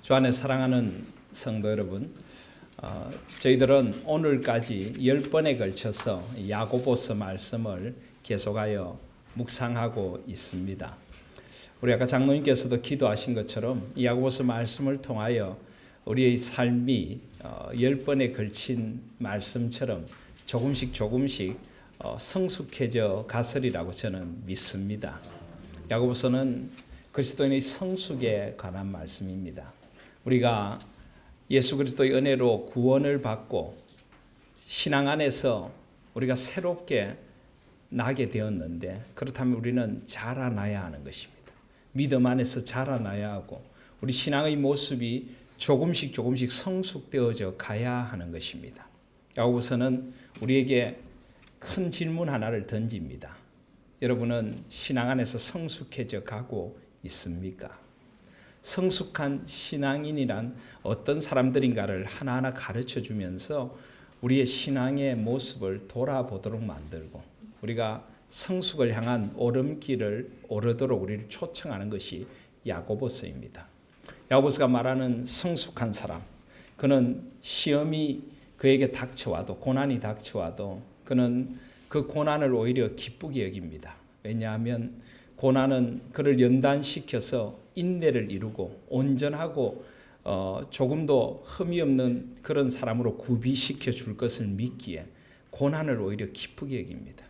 주 안에 사랑하는 성도 여러분, 저희들은 오늘까지 10번에 걸쳐서 야고보서 말씀을 계속하여 묵상하고 있습니다. 우리 아까 장로님께서도 기도하신 것처럼 이 야고보서 말씀을 통하여 우리의 삶이 10번에 걸친 말씀처럼 조금씩 성숙해져 가서리라고 저는 믿습니다. 야고보서는 그리스도인의 성숙에 관한 말씀입니다. 우리가 예수 그리스도의 은혜로 구원을 받고 신앙 안에서 우리가 새롭게 나게 되었는데, 그렇다면 우리는 자라나야 하는 것입니다. 믿음 안에서 자라나야 하고 우리 신앙의 모습이 조금씩 성숙되어져 가야 하는 것입니다. 야고보서는 우리에게 큰 질문 하나를 던집니다. 여러분은 신앙 안에서 성숙해져 가고 있습니까? 성숙한 신앙인이란 어떤 사람들인가를 하나하나 가르쳐 주면서 우리의 신앙의 모습을 돌아보도록 만들고 우리가 성숙을 향한 오름길을 오르도록 우리를 초청하는 것이 야고보서입니다. 야고보서가 말하는 성숙한 사람, 그는 시험이 그에게 닥쳐와도, 고난이 닥쳐와도 그는 그 고난을 오히려 기쁘게 여깁니다. 왜냐하면 고난은 그를 연단시켜서 인내를 이루고 온전하고 조금도 흠이 없는 그런 사람으로 구비시켜 줄 것을 믿기에 고난을 오히려 기쁘게 여깁니다.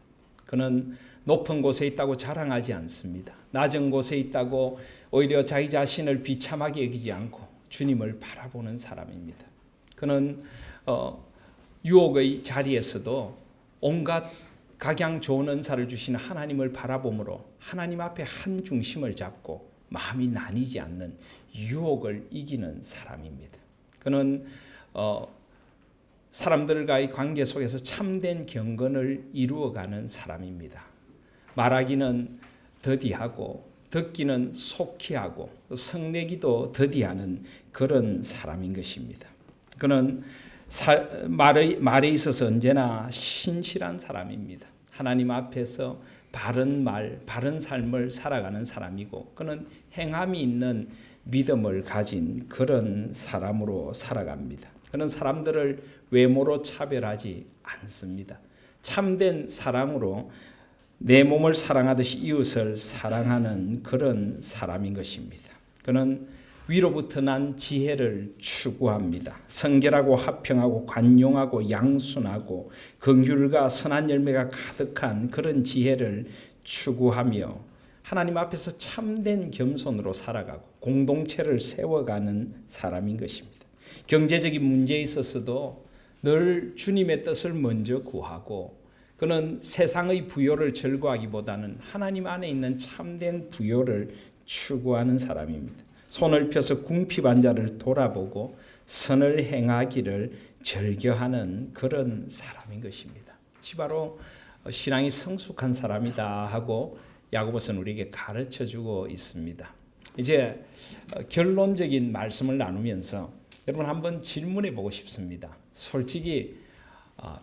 그는 높은 곳에 있다고 자랑하지 않습니다. 낮은 곳에 있다고 오히려 자기 자신을 비참하게 여기지 않고 주님을 바라보는 사람입니다. 그는 유혹의 자리에서도 온갖 각양 좋은 은사를 주시는 하나님을 바라보므로 하나님 앞에 한 중심을 잡고 마음이 나뉘지 않는 유혹을 이기는 사람입니다. 그는 사람들과의 관계 속에서 참된 경건을 이루어가는 사람입니다. 말하기는 더디하고 듣기는 속히 하고 성내기도 더디하는 그런 사람인 것입니다. 그는 말에 있어서 언제나 신실한 사람입니다. 하나님 앞에서 바른 말, 바른 삶을 살아가는 사람이고 그는 행함이 있는 믿음을 가진 그런 사람으로 살아갑니다. 그는 사람들을 외모로 차별하지 않습니다. 참된 사랑으로 내 몸을 사랑하듯이 이웃을 사랑하는 그런 사람인 것입니다. 그는 위로부터 난 지혜를 추구합니다. 성결하고 화평하고 관용하고 양순하고 긍휼과 선한 열매가 가득한 그런 지혜를 추구하며 하나님 앞에서 참된 겸손으로 살아가고 공동체를 세워가는 사람인 것입니다. 경제적인 문제에 있어서도 늘 주님의 뜻을 먼저 구하고 그는 세상의 부요를 즐거워하기보다는 하나님 안에 있는 참된 부요를 추구하는 사람입니다. 손을 펴서 궁핍한 자를 돌아보고 선을 행하기를 즐겨하는 그런 사람인 것입니다. 바로 신앙이 성숙한 사람이다 하고 야고보서는 우리에게 가르쳐주고 있습니다. 이제 결론적인 말씀을 나누면서 여러분 한번 질문해 보고 싶습니다. 솔직히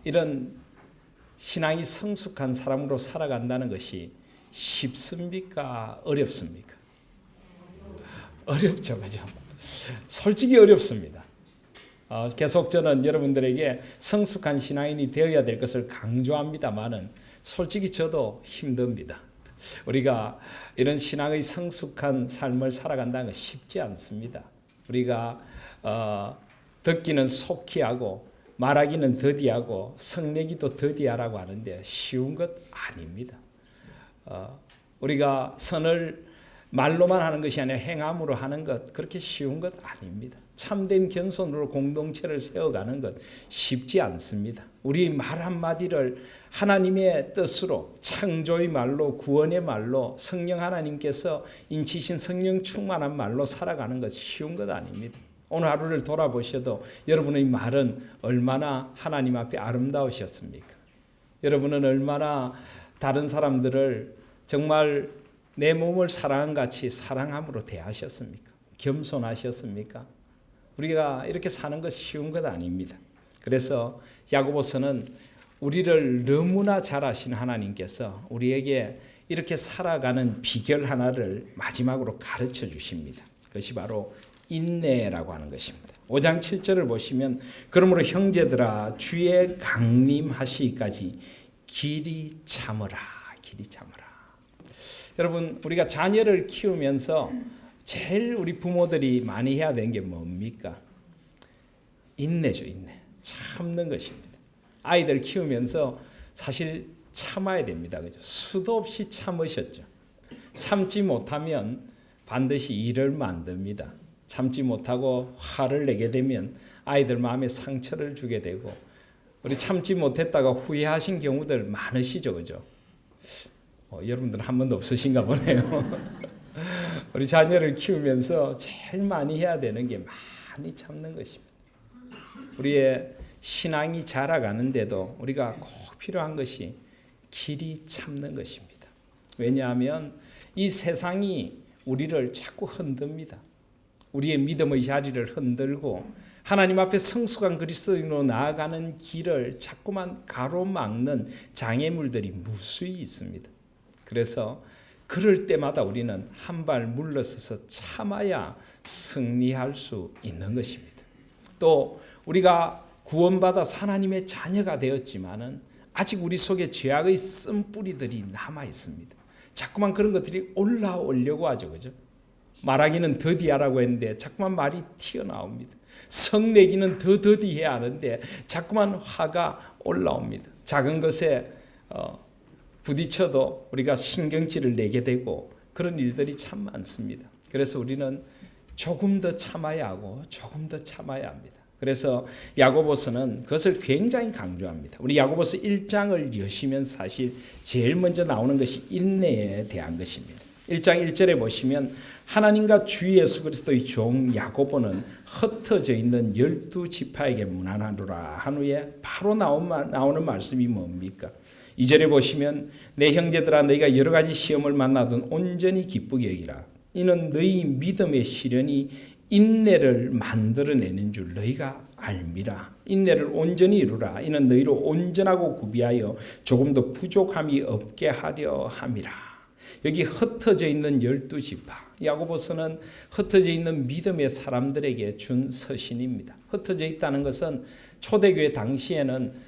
이런 신앙이 성숙한 사람으로 살아간다는 것이 쉽습니까? 어렵습니까? 어렵죠, 그죠? 솔직히 어렵습니다. 계속 저는 여러분들에게 성숙한 신앙인이 되어야 될 것을 강조합니다만은 솔직히 저도 힘듭니다. 우리가 이런 신앙의 성숙한 삶을 살아간다는 것이 쉽지 않습니다. 우리가 듣기는 속히 하고 말하기는 더디하고 성내기도 더디하라고 하는데 쉬운 것 아닙니다. 우리가 선을 말로만 하는 것이 아니라 행함으로 하는 것 그렇게 쉬운 것 아닙니다. 참된 겸손으로 공동체를 세워가는 것 쉽지 않습니다. 우리 말 한마디를 하나님의 뜻으로 창조의 말로 구원의 말로 성령 하나님께서 인치신 성령 충만한 말로 살아가는 것 쉬운 것 아닙니다. 오늘 하루를 돌아보셔도 여러분의 말은 얼마나 하나님 앞에 아름다우셨습니까? 여러분은 얼마나 다른 사람들을 정말 내 몸을 사랑한 같이 사랑함으로 대하셨습니까? 겸손하셨습니까? 우리가 이렇게 사는 것이 쉬운 것 아닙니다. 그래서 야고보서는 우리를 너무나 잘 아시는 하나님께서 우리에게 이렇게 살아가는 비결 하나를 마지막으로 가르쳐 주십니다. 그것이 바로 인내라고 하는 것입니다. 5장 7절을 보시면 그러므로 형제들아 주의 강림하시기까지 길이 참으라. 길이 참으라. 여러분 우리가 자녀를 키우면서 제일 우리 부모들이 많이 해야 되는 게 뭡니까? 인내죠. 인내. 참는 것입니다. 아이들 키우면서 사실 참아야 됩니다. 그죠? 수도 없이 참으셨죠. 참지 못하면 반드시 일을 만듭니다. 참지 못하고 화를 내게 되면 아이들 마음에 상처를 주게 되고 우리 참지 못했다가 후회하신 경우들 많으시죠. 그죠? 여러분들은 한 번도 없으신가 보네요. 우리 자녀를 키우면서 제일 많이 해야 되는 게 많이 참는 것입니다. 우리의 신앙이 자라가는데도 우리가 꼭 필요한 것이 길이 참는 것입니다. 왜냐하면 이 세상이 우리를 자꾸 흔듭니다. 우리의 믿음의 자리를 흔들고 하나님 앞에 성숙한 그리스도인으로 나아가는 길을 자꾸만 가로막는 장애물들이 무수히 있습니다. 그래서 그럴 때마다 우리는 한 발 물러서서 참아야 승리할 수 있는 것입니다. 또 우리가 구원받아 하나님의 자녀가 되었지만은 아직 우리 속에 죄악의 쓴뿌리들이 남아 있습니다. 자꾸만 그런 것들이 올라오려고 하죠. 그죠? 말하기는 더디하라고 했는데 자꾸만 말이 튀어나옵니다. 성내기는 더 더디해야 하는데 자꾸만 화가 올라옵니다. 작은 것에 부딪혀도 우리가 신경질을 내게 되고 그런 일들이 참 많습니다. 그래서 우리는 조금 더 참아야 하고 조금 더 참아야 합니다. 그래서 야고보서는 그것을 굉장히 강조합니다. 우리 야고보서 1장을 여시면 사실 제일 먼저 나오는 것이 인내에 대한 것입니다. 1장 1절에 보시면 하나님과 주 예수 그리스도의 종 야고보는 흩어져 있는 12지파에게 문안하노라 한 후에 바로 나오는 말씀이 뭡니까? 2절에 보시면 내 형제들아 너희가 여러 가지 시험을 만나든 온전히 기쁘게 여기라. 이는 너희 믿음의 시련이 인내를 만들어내는 줄 너희가 알미라. 인내를 온전히 이루라. 이는 너희로 온전하고 구비하여 조금도 부족함이 없게 하려 함이라. 여기 흩어져 있는 12지파. 야고보서는 흩어져 있는 믿음의 사람들에게 준 서신입니다. 흩어져 있다는 것은 초대교회 당시에는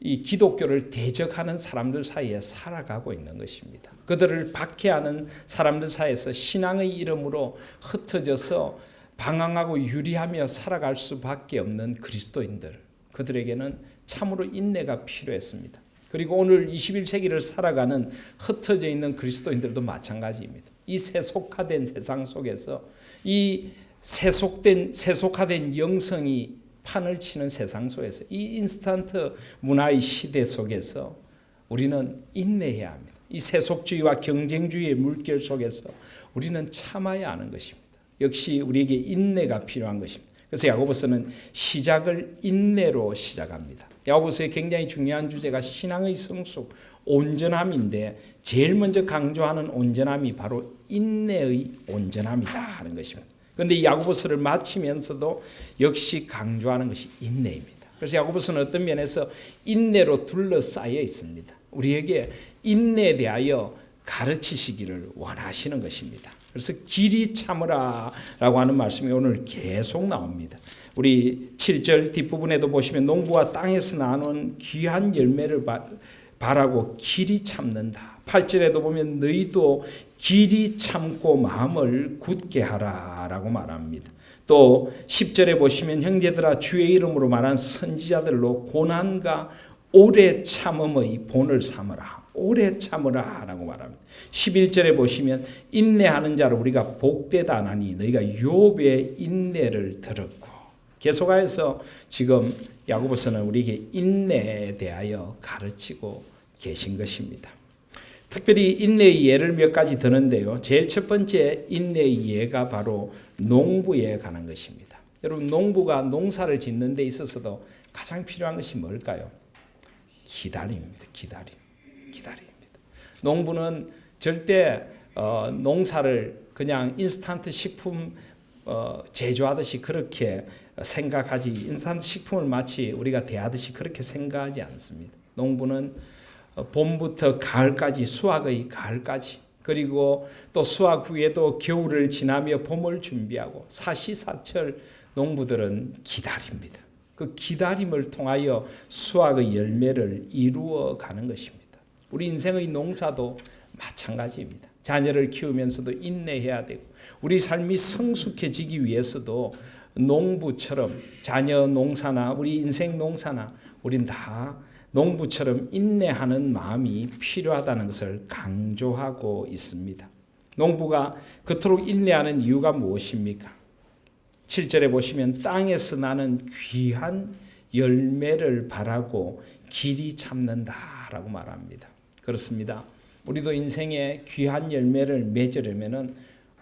이 기독교를 대적하는 사람들 사이에 살아가고 있는 것입니다. 그들을 박해하는 사람들 사이에서 신앙의 이름으로 흩어져서 방황하고 유리하며 살아갈 수밖에 없는 그리스도인들, 그들에게는 참으로 인내가 필요했습니다. 그리고 오늘 21세기를 살아가는 흩어져 있는 그리스도인들도 마찬가지입니다. 이 세속화된 세상 속에서 이 세속화된 영성이 판을 치는 세상 속에서 이 인스턴트 문화의 시대 속에서 우리는 인내해야 합니다. 이 세속주의와 경쟁주의의 물결 속에서 우리는 참아야 하는 것입니다. 역시 우리에게 인내가 필요한 것입니다. 그래서 야고보서는 시작을 인내로 시작합니다. 야고보서의 굉장히 중요한 주제가 신앙의 성숙, 온전함인데 제일 먼저 강조하는 온전함이 바로 인내의 온전함이다 하는 것입니다. 그런데 이 야고보서를 마치면서도 역시 강조하는 것이 인내입니다. 그래서 야고보서는 어떤 면에서 인내로 둘러싸여 있습니다. 우리에게 인내에 대하여 가르치시기를 원하시는 것입니다. 그래서 길이 참으라라고 하는 말씀이 오늘 계속 나옵니다. 우리 7절 뒷부분에도 보시면 농부와 땅에서 나는 귀한 열매를 바라고 길이 참는다. 8절에도 보면 너희도 길이 참고 마음을 굳게 하라라고 말합니다. 또 10절에 보시면 형제들아 주의 이름으로 말한 선지자들로 고난과 오래 참음의 본을 삼으라. 오래 참으라라고 말합니다. 11절에 보시면 인내하는 자를 우리가 복되다 하나니 너희가 욥의 인내를 들었고, 계속해서 지금 야고보서는 우리에게 인내에 대하여 가르치고 계신 것입니다. 특별히 인내의 예를 몇 가지 드는데요. 제일 첫 번째 인내의 예가 바로 농부에 관한 것입니다. 여러분, 농부가 농사를 짓는 데 있어서도 가장 필요한 것이 뭘까요? 기다림입니다. 기다림입니다. 농부는 절대 농사를 그냥 인스턴트 식품 제조하듯이 그렇게 생각하지, 인스턴트 식품을 마치 우리가 대하듯이 그렇게 생각하지 않습니다. 농부는 봄부터 가을까지, 수확의 가을까지 그리고 또 수확 후에도 겨울을 지나며 봄을 준비하고 사시사철 농부들은 기다립니다. 그 기다림을 통하여 수확의 열매를 이루어 가는 것입니다. 우리 인생의 농사도 마찬가지입니다. 자녀를 키우면서도 인내해야 되고 우리 삶이 성숙해지기 위해서도 농부처럼 자녀 농사나 우리 인생 농사나 우린 다 농부처럼 인내하는 마음이 필요하다는 것을 강조하고 있습니다. 농부가 그토록 인내하는 이유가 무엇입니까? 7절에 보시면 땅에서 나는 귀한 열매를 바라고 길이 참는다라고 말합니다. 그렇습니다. 우리도 인생에 귀한 열매를 맺으려면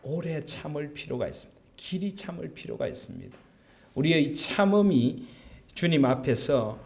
오래 참을 필요가 있습니다. 길이 참을 필요가 있습니다. 우리의 참음이 주님 앞에서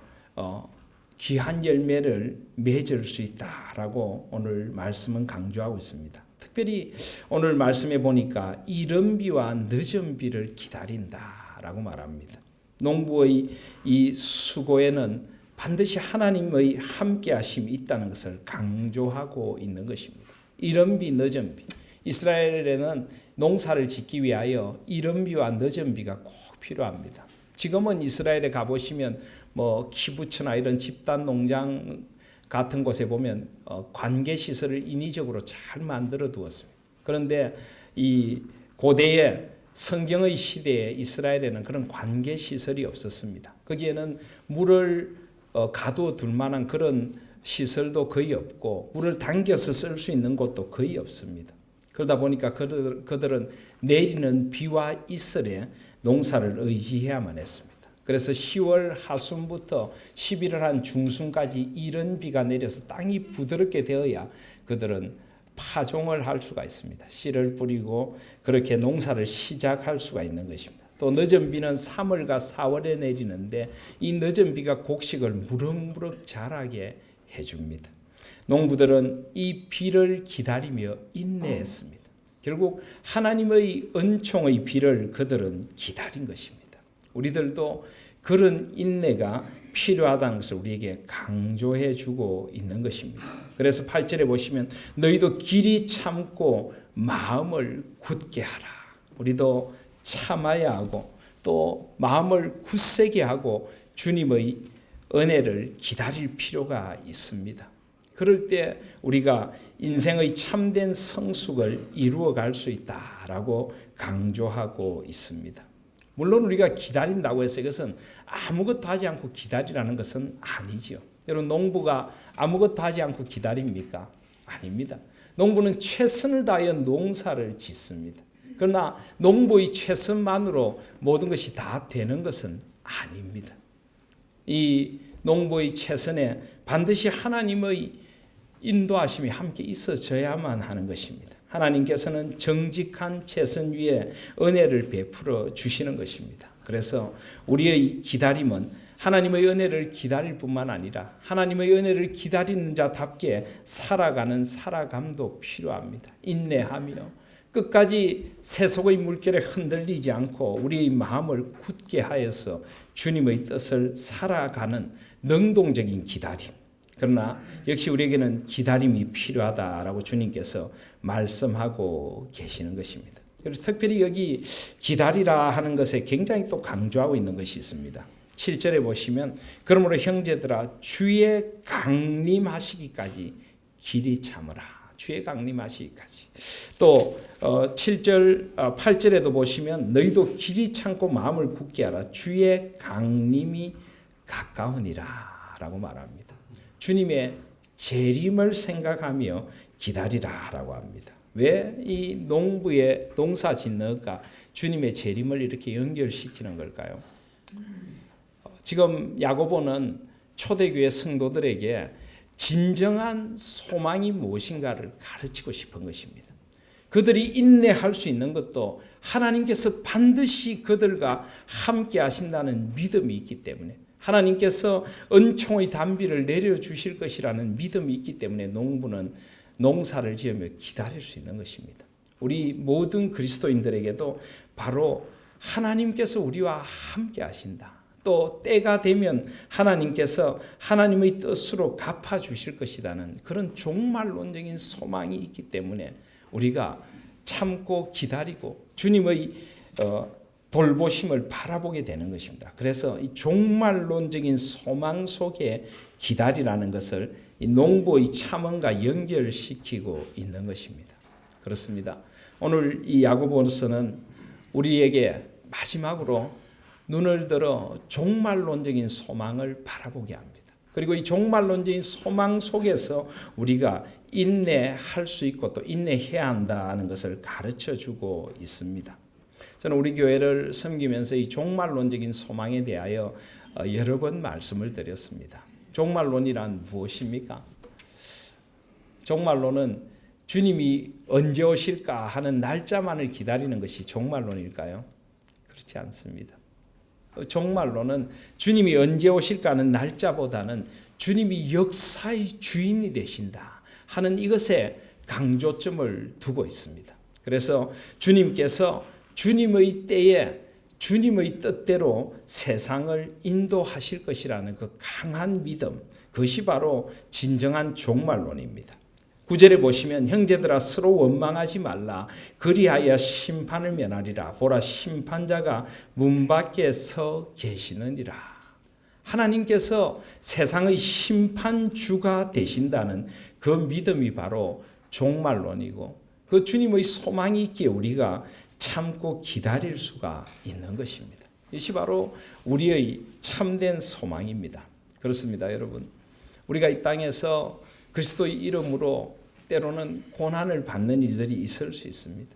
귀한 열매를 맺을 수 있다라고 오늘 말씀은 강조하고 있습니다. 특별히 오늘 말씀에 보니까 이른 비와 늦은 비를 기다린다라고 말합니다. 농부의 이 수고에는 반드시 하나님의 함께하심이 있다는 것을 강조하고 있는 것입니다. 이른 비, 늦은 비. 이스라엘에는 농사를 짓기 위하여 이른 비와 늦은 비가 꼭 필요합니다. 지금은 이스라엘에 가보시면 키부츠나 이런 집단 농장 같은 곳에 보면 관계 시설을 인위적으로 잘 만들어 두었습니다. 그런데 이 고대의 성경의 시대에 이스라엘에는 그런 관계 시설이 없었습니다. 거기에는 물을 가둬둘 만한 그런 시설도 거의 없고 물을 당겨서 쓸 수 있는 곳도 거의 없습니다. 그러다 보니까 그들은 내리는 비와 이슬에 농사를 의지해야만 했습니다. 그래서 10월 하순부터 11월 한 중순까지 이른 비가 내려서 땅이 부드럽게 되어야 그들은 파종을 할 수가 있습니다. 씨를 뿌리고 그렇게 농사를 시작할 수가 있는 것입니다. 또 늦은 비는 3월과 4월에 내리는데 이 늦은 비가 곡식을 무럭무럭 자라게 해줍니다. 농부들은 이 비를 기다리며 인내했습니다. 결국 하나님의 은총의 비를 그들은 기다린 것입니다. 우리들도 그런 인내가 필요하다는 것을 우리에게 강조해 주고 있는 것입니다. 그래서 8절에 보시면 너희도 길이 참고 마음을 굳게 하라. 우리도 참아야 하고 또 마음을 굳세게 하고 주님의 은혜를 기다릴 필요가 있습니다. 그럴 때 우리가 인생의 참된 성숙을 이루어갈 수 있다라고 강조하고 있습니다. 물론 우리가 기다린다고 해서 이것은 아무것도 하지 않고 기다리라는 것은 아니죠. 여러분 농부가 아무것도 하지 않고 기다립니까? 아닙니다. 농부는 최선을 다하여 농사를 짓습니다. 그러나 농부의 최선만으로 모든 것이 다 되는 것은 아닙니다. 이 농부의 최선에 반드시 하나님의 인도하심이 함께 있어져야만 하는 것입니다. 하나님께서는 정직한 최선 위에 은혜를 베풀어 주시는 것입니다. 그래서 우리의 기다림은 하나님의 은혜를 기다릴 뿐만 아니라 하나님의 은혜를 기다리는 자답게 살아가는 살아감도 필요합니다. 인내하며 끝까지 세속의 물결에 흔들리지 않고 우리의 마음을 굳게 하여서 주님의 뜻을 살아가는 능동적인 기다림. 그러나 역시 우리에게는 기다림이 필요하다라고 주님께서 말씀하고 계시는 것입니다. 그래서 특별히 여기 기다리라 하는 것에 굉장히 또 강조하고 있는 것이 있습니다. 7절에 보시면 그러므로 형제들아 주의 강림하시기까지 길이 참으라. 주의 강림하시기까지. 또 8절에도 보시면 너희도 길이 참고 마음을 굳게 하라. 주의 강림이 가까우니라 라고 말합니다. 주님의 재림을 생각하며 기다리라라고 합니다. 왜 이 농부의 농사 짓는가 주님의 재림을 이렇게 연결시키는 걸까요? 지금 야고보는 초대교회 성도들에게 진정한 소망이 무엇인가를 가르치고 싶은 것입니다. 그들이 인내할 수 있는 것도 하나님께서 반드시 그들과 함께 하신다는 믿음이 있기 때문에 하나님께서 은총의 단비를 내려주실 것이라는 믿음이 있기 때문에 농부는 농사를 지으며 기다릴 수 있는 것입니다. 우리 모든 그리스도인들에게도 바로 하나님께서 우리와 함께 하신다. 또 때가 되면 하나님께서 하나님의 뜻으로 갚아주실 것이라는 그런 종말론적인 소망이 있기 때문에 우리가 참고 기다리고 주님의 돌보심을 바라보게 되는 것입니다. 그래서 이 종말론적인 소망 속에 기다리라는 것을 이 농부의 참음과 연결시키고 있는 것입니다. 그렇습니다. 오늘 이 야고보서는 우리에게 마지막으로 눈을 들어 종말론적인 소망을 바라보게 합니다. 그리고 이 종말론적인 소망 속에서 우리가 인내할 수 있고 또 인내해야 한다는 것을 가르쳐주고 있습니다. 저는 우리 교회를 섬기면서 이 종말론적인 소망에 대하여 여러 번 말씀을 드렸습니다. 종말론이란 무엇입니까? 종말론은 주님이 언제 오실까 하는 날짜만을 기다리는 것이 종말론일까요? 그렇지 않습니다. 종말론은 주님이 언제 오실까 하는 날짜보다는 주님이 역사의 주인이 되신다 하는 이것에 강조점을 두고 있습니다. 그래서 주님께서 주님의 때에 주님의 뜻대로 세상을 인도하실 것이라는 그 강한 믿음, 그것이 바로 진정한 종말론입니다. 9절에 보시면 형제들아 서로 원망하지 말라. 그리하여 심판을 면하리라. 보라 심판자가 문 밖에 서 계시느니라. 하나님께서 세상의 심판주가 되신다는 그 믿음이 바로 종말론이고 그 주님의 소망이 있기에 우리가 참고 기다릴 수가 있는 것입니다. 이것이 바로 우리의 참된 소망입니다. 그렇습니다, 여러분. 우리가 이 땅에서 그리스도의 이름으로 때로는 고난을 받는 일들이 있을 수 있습니다.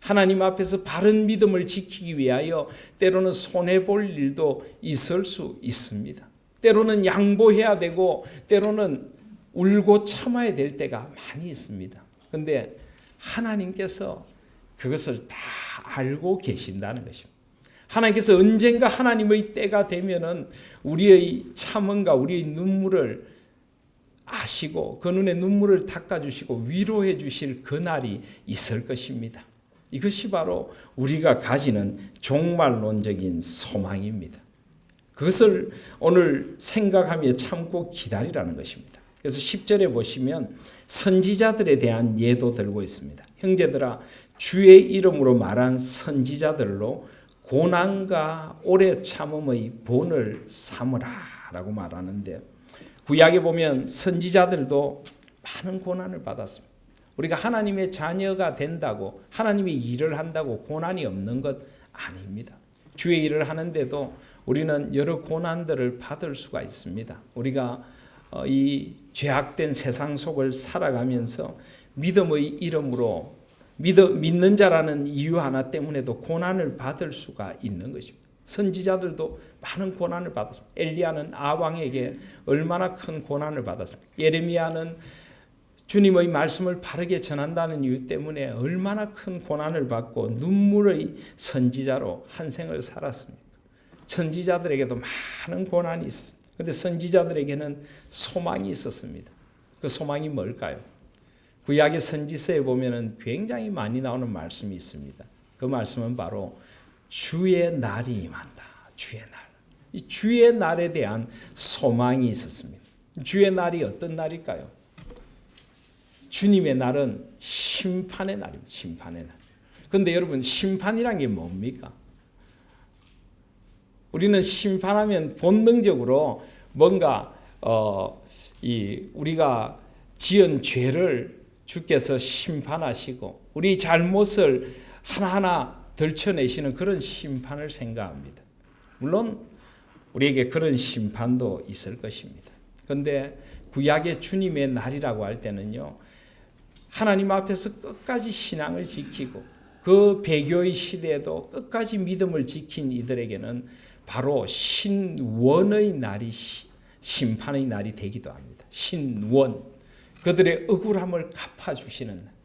하나님 앞에서 바른 믿음을 지키기 위하여 때로는 손해볼 일도 있을 수 있습니다. 때로는 양보해야 되고 때로는 울고 참아야 될 때가 많이 있습니다. 그런데 하나님께서 그것을 다 알고 계신다는 것입니다. 하나님께서 언젠가 하나님의 때가 되면은 우리의 참음과 우리의 눈물을 아시고 그 눈에 눈물을 닦아주시고 위로해 주실 그날이 있을 것입니다. 이것이 바로 우리가 가지는 종말론적인 소망입니다. 그것을 오늘 생각하며 참고 기다리라는 것입니다. 그래서 10절에 보시면 선지자들에 대한 예도 들고 있습니다. 형제들아 주의 이름으로 말한 선지자들로 고난과 오래 참음의 본을 삼으라 라고 말하는데 구약에 보면 선지자들도 많은 고난을 받았습니다. 우리가 하나님의 자녀가 된다고 하나님의 일을 한다고 고난이 없는 것 아닙니다. 주의 일을 하는데도 우리는 여러 고난들을 받을 수가 있습니다. 우리가 이 죄악된 세상 속을 살아가면서 믿음의 이름으로 믿는 자라는 이유 하나 때문에도 고난을 받을 수가 있는 것입니다. 선지자들도 많은 고난을 받았습니다. 엘리야는 아왕에게 얼마나 큰 고난을 받았습니까? 예레미야는 주님의 말씀을 바르게 전한다는 이유 때문에 얼마나 큰 고난을 받고 눈물의 선지자로 한 생을 살았습니까? 선지자들에게도 많은 고난이 있었습니다. 그런데 선지자들에게는 소망이 있었습니다. 그 소망이 뭘까요? 구약의 선지서에 보면은 굉장히 많이 나오는 말씀이 있습니다. 그 말씀은 바로 주의 날이 임한다. 주의 날. 이 주의 날에 대한 소망이 있었습니다. 주의 날이 어떤 날일까요? 주님의 날은 심판의 날입니다. 심판의 날. 그런데 여러분 심판이란 게 뭡니까? 우리는 심판하면 본능적으로 뭔가 우리가 지은 죄를 주께서 심판하시고 우리 잘못을 하나하나 들춰내시는 그런 심판을 생각합니다. 물론 우리에게 그런 심판도 있을 것입니다. 그런데 구약의 주님의 날이라고 할 때는요. 하나님 앞에서 끝까지 신앙을 지키고 그 배교의 시대에도 끝까지 믿음을 지킨 이들에게는 바로 신원의 날이 심판의 날이 되기도 합니다. 신원. 그들의 억울함을 갚아주시는 날.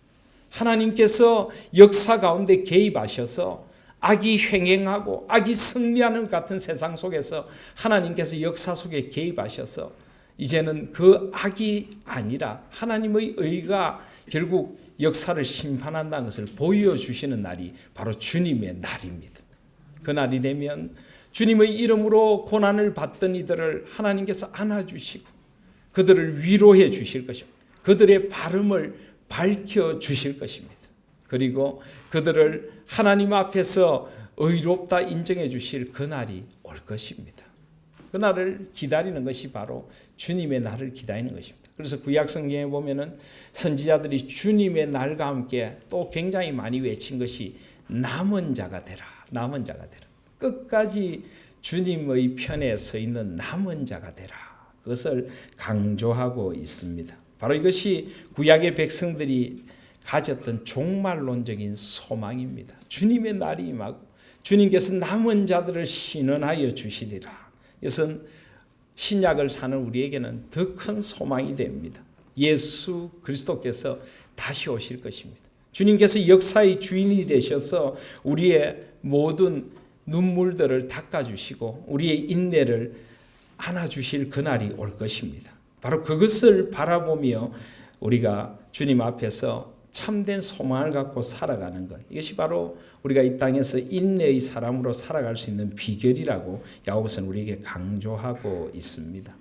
하나님께서 역사 가운데 개입하셔서 악이 횡행하고 악이 승리하는 같은 세상 속에서 하나님께서 역사 속에 개입하셔서 이제는 그 악이 아니라 하나님의 의가 결국 역사를 심판한다는 것을 보여주시는 날이 바로 주님의 날입니다. 그 날이 되면 주님의 이름으로 고난을 받던 이들을 하나님께서 안아주시고 그들을 위로해 주실 것입니다. 그들의 발음을 밝혀 주실 것입니다. 그리고 그들을 하나님 앞에서 의롭다 인정해 주실 그날이 올 것입니다. 그날을 기다리는 것이 바로 주님의 날을 기다리는 것입니다. 그래서 구약 성경에 보면은 선지자들이 주님의 날과 함께 또 굉장히 많이 외친 것이 남은 자가 되라. 남은 자가 되라. 끝까지 주님의 편에 서 있는 남은 자가 되라. 그것을 강조하고 있습니다. 바로 이것이 구약의 백성들이 가졌던 종말론적인 소망입니다. 주님의 날이 임하고 주님께서 남은 자들을 신원하여 주시리라. 이것은 신약을 사는 우리에게는 더 큰 소망이 됩니다. 예수 그리스도께서 다시 오실 것입니다. 주님께서 역사의 주인이 되셔서 우리의 모든 눈물들을 닦아주시고 우리의 인내를 안아주실 그날이 올 것입니다. 바로 그것을 바라보며 우리가 주님 앞에서 참된 소망을 갖고 살아가는 것, 이것이 바로 우리가 이 땅에서 인내의 사람으로 살아갈 수 있는 비결이라고 야고보서는 우리에게 강조하고 있습니다.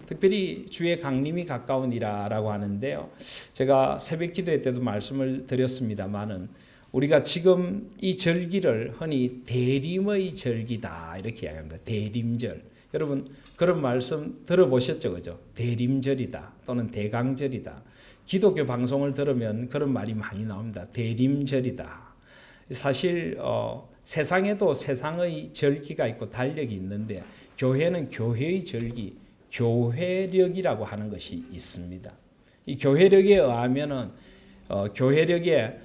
특별히 주의 강림이 가까우니라라고 하는데요. 제가 새벽 기도회 때도 말씀을 드렸습니다마는 우리가 지금 이 절기를 흔히 대림의 절기다 이렇게 이야기합니다. 대림절. 여러분 그런 말씀 들어보셨죠, 그죠? 대림절이다 또는 대강절이다. 기독교 방송을 들으면 그런 말이 많이 나옵니다. 대림절이다. 사실 세상에도 세상의 절기가 있고 달력이 있는데 교회는 교회의 절기, 교회력이라고 하는 것이 있습니다. 이 교회력에 의하면은 교회력의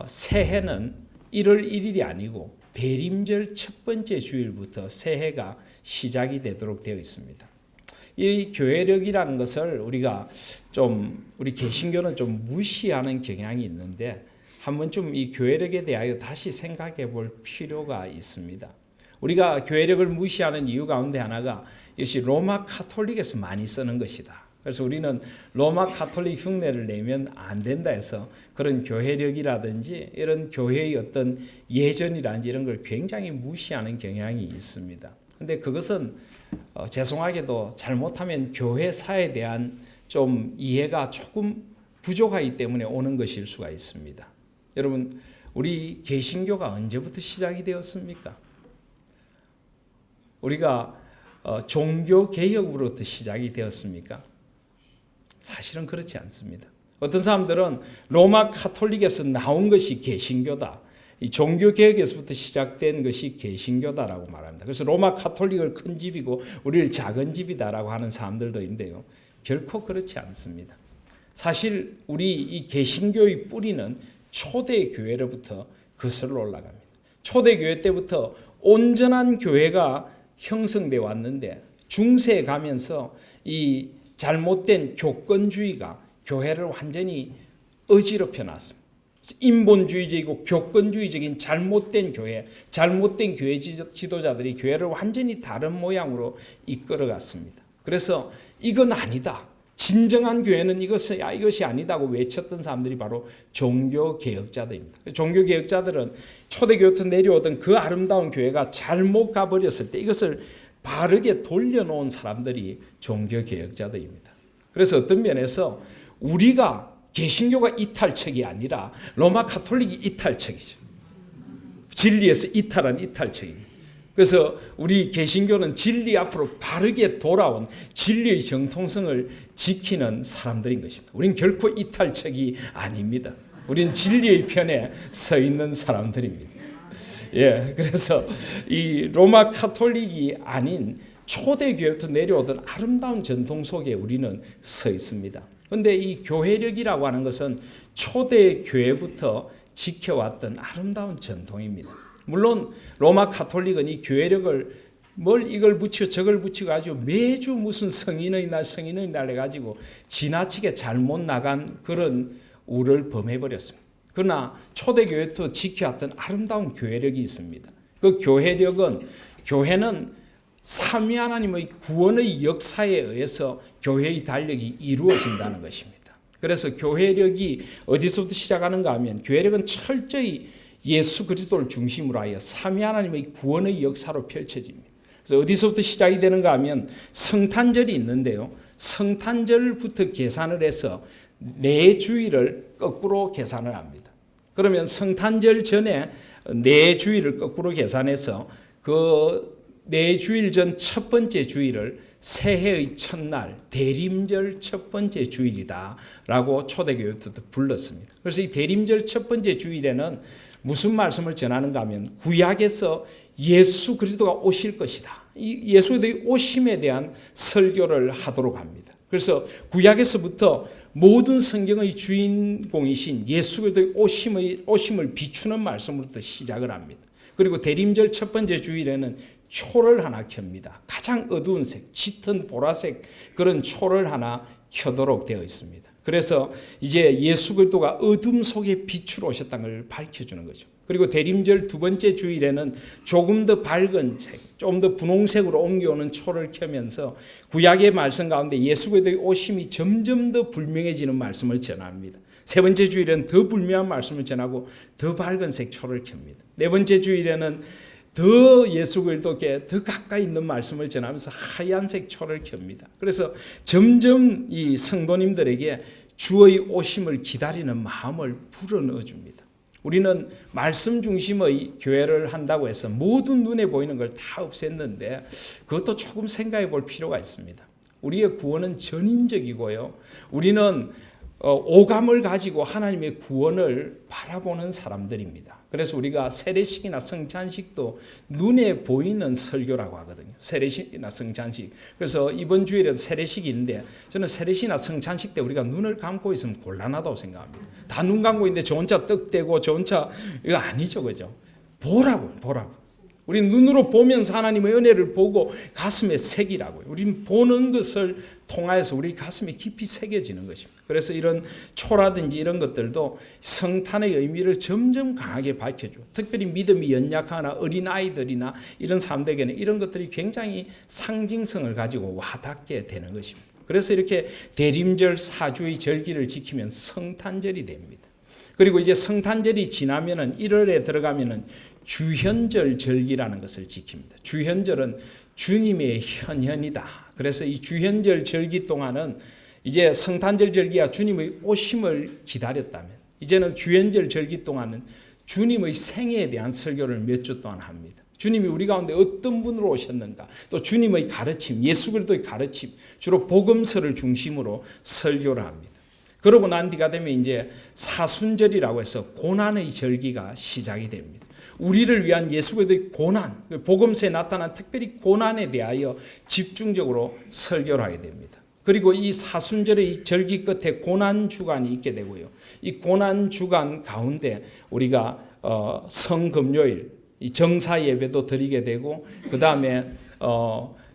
새해는 1월 1일이 아니고 대림절 첫 번째 주일부터 새해가 시작이 되도록 되어 있습니다. 이 교회력이라는 것을 우리가 우리 개신교는 좀 무시하는 경향이 있는데 한 번쯤 이 교회력에 대하여 다시 생각해 볼 필요가 있습니다. 우리가 교회력을 무시하는 이유 가운데 하나가 이것이 로마 카톨릭에서 많이 쓰는 것이다. 그래서 우리는 로마 카톨릭 흉내를 내면 안 된다 해서 그런 교회력이라든지 이런 교회의 어떤 예전이라든지 이런 걸 굉장히 무시하는 경향이 있습니다. 근데 그것은 죄송하게도 잘못하면 교회사에 대한 좀 이해가 조금 부족하기 때문에 오는 것일 수가 있습니다. 여러분, 우리 개신교가 언제부터 시작이 되었습니까? 우리가 종교개혁으로부터 시작이 되었습니까? 사실은 그렇지 않습니다. 어떤 사람들은 로마 카톨릭에서 나온 것이 개신교다. 이 종교개혁에서부터 시작된 것이 개신교다라고 말합니다. 그래서 로마 카톨릭을 큰 집이고 우리를 작은 집이다라고 하는 사람들도 있는데요. 결코 그렇지 않습니다. 사실 우리 이 개신교의 뿌리는 초대교회로부터 거슬러 올라갑니다. 초대교회 때부터 온전한 교회가 형성되어 왔는데 중세에 가면서 이 잘못된 교권주의가 교회를 완전히 어지럽혀 놨습니다. 인본주의적이고 교권주의적인 잘못된 교회 지도자들이 교회를 완전히 다른 모양으로 이끌어갔습니다. 그래서 이건 아니다. 진정한 교회는 이것이 아니다고 외쳤던 사람들이 바로 종교개혁자들입니다. 종교개혁자들은 초대교회부터 내려오던 그 아름다운 교회가 잘못 가버렸을 때 이것을 바르게 돌려놓은 사람들이 종교개혁자들입니다. 그래서 어떤 면에서 우리가 개신교가 이탈책이 아니라 로마 카톨릭이 이탈책이죠. 진리에서 이탈한 이탈책입니다. 그래서 우리 개신교는 진리 앞으로 바르게 돌아온 진리의 정통성을 지키는 사람들인 것입니다. 우리는 결코 이탈책이 아닙니다. 우리는 진리의 편에 서 있는 사람들입니다. 예, 그래서 이 로마 카톨릭이 아닌 초대교회부터 내려오던 아름다운 전통 속에 우리는 서 있습니다. 그런데 이 교회력이라고 하는 것은 초대교회부터 지켜왔던 아름다운 전통입니다. 물론 로마 카톨릭은 이 교회력을 이걸 붙이고 저걸 붙이고 아주 매주 무슨 성인의 날 해가지고 지나치게 잘못 나간 그런 우를 범해버렸습니다. 그러나 초대교회도 지켜왔던 아름다운 교회력이 있습니다. 그 교회는 삼위 하나님의 구원의 역사에 의해서 교회의 달력이 이루어진다는 것입니다. 그래서 교회력이 어디서부터 시작하는가 하면 교회력은 철저히 예수 그리스도를 중심으로 하여 삼위 하나님의 구원의 역사로 펼쳐집니다. 그래서 어디서부터 시작이 되는가 하면 성탄절이 있는데요. 성탄절부터 계산을 해서 네 주일을 거꾸로 계산을 합니다. 그러면 성탄절 전에 4주일을 거꾸로 계산해서 그 4주일 전 첫 번째 주일을 새해의 첫날 대림절 첫 번째 주일이다라고 초대교회도 불렀습니다. 그래서 이 대림절 첫 번째 주일에는 무슨 말씀을 전하는가 하면 구약에서 예수 그리스도가 오실 것이다. 이 예수의 오심에 대한 설교를 하도록 합니다. 그래서 구약에서부터 모든 성경의 주인공이신 예수 그리스도의 오심을 비추는 말씀으로부터 시작을 합니다. 그리고 대림절 첫 번째 주일에는 초를 하나 켭니다. 가장 어두운 색, 짙은 보라색 그런 초를 하나 켜도록 되어 있습니다. 그래서 이제 예수 그리스도가 어둠 속에 빛으로 오셨다는 걸 밝혀주는 거죠. 그리고 대림절 두 번째 주일에는 조금 더 밝은 색, 좀 더 분홍색으로 옮겨오는 초를 켜면서 구약의 말씀 가운데 예수 그리스도의 오심이 점점 더 불명해지는 말씀을 전합니다. 세 번째 주일은 더 불명한 말씀을 전하고 더 밝은 색 초를 켭니다. 네 번째 주일에는 더 예수 그리스도께 더 가까이 있는 말씀을 전하면서 하얀색 초를 켭니다. 그래서 점점 이 성도님들에게 주의 오심을 기다리는 마음을 불어넣어 줍니다. 우리는 말씀 중심의 교회를 한다고 해서 모든 눈에 보이는 걸 다 없앴는데 그것도 조금 생각해 볼 필요가 있습니다. 우리의 구원은 전인적이고요. 우리는 오감을 가지고 하나님의 구원을 바라보는 사람들입니다. 그래서 우리가 세례식이나 성찬식도 눈에 보이는 설교라고 하거든요. 세례식이나 성찬식. 그래서 이번 주일에도 세례식이 있는데 저는 세례식이나 성찬식 때 우리가 눈을 감고 있으면 곤란하다고 생각합니다. 다 눈 감고 있는데 저 혼자 떡대고 저 혼자 이거 아니죠. 그죠? 보라고. 우리는 눈으로 보면서 하나님의 은혜를 보고 가슴에 새기라고요. 우리는 보는 것을 통하여서 우리 가슴에 깊이 새겨지는 것입니다. 그래서 이런 초라든지 이런 것들도 성탄의 의미를 점점 강하게 밝혀줘. 특별히 믿음이 연약하거나 어린아이들이나 이런 사람들에게는 이런 것들이 굉장히 상징성을 가지고 와닿게 되는 것입니다. 그래서 이렇게 대림절 4주의 절기를 지키면 성탄절이 됩니다. 그리고 이제 성탄절이 지나면은 1월에 들어가면은 주현절 절기라는 것을 지킵니다. 주현절은 주님의 현현이다. 그래서 이 주현절 절기 동안은 이제 성탄절 절기가 주님의 오심을 기다렸다면 이제는 주현절 절기 동안은 주님의 생애에 대한 설교를 몇 주 동안 합니다. 주님이 우리 가운데 어떤 분으로 오셨는가, 또 주님의 가르침, 예수 그리스도의 가르침, 주로 복음서를 중심으로 설교를 합니다. 그러고 난 뒤가 되면 이제 사순절이라고 해서 고난의 절기가 시작이 됩니다. 우리를 위한 예수 그리스도의 고난, 복음서에 나타난 특별히 고난에 대하여 집중적으로 설교를 하게 됩니다. 그리고 이 사순절의 절기 끝에 고난 주간이 있게 되고요. 이 고난 주간 가운데 우리가 성금요일, 이 정사 예배도 드리게 되고 그 다음에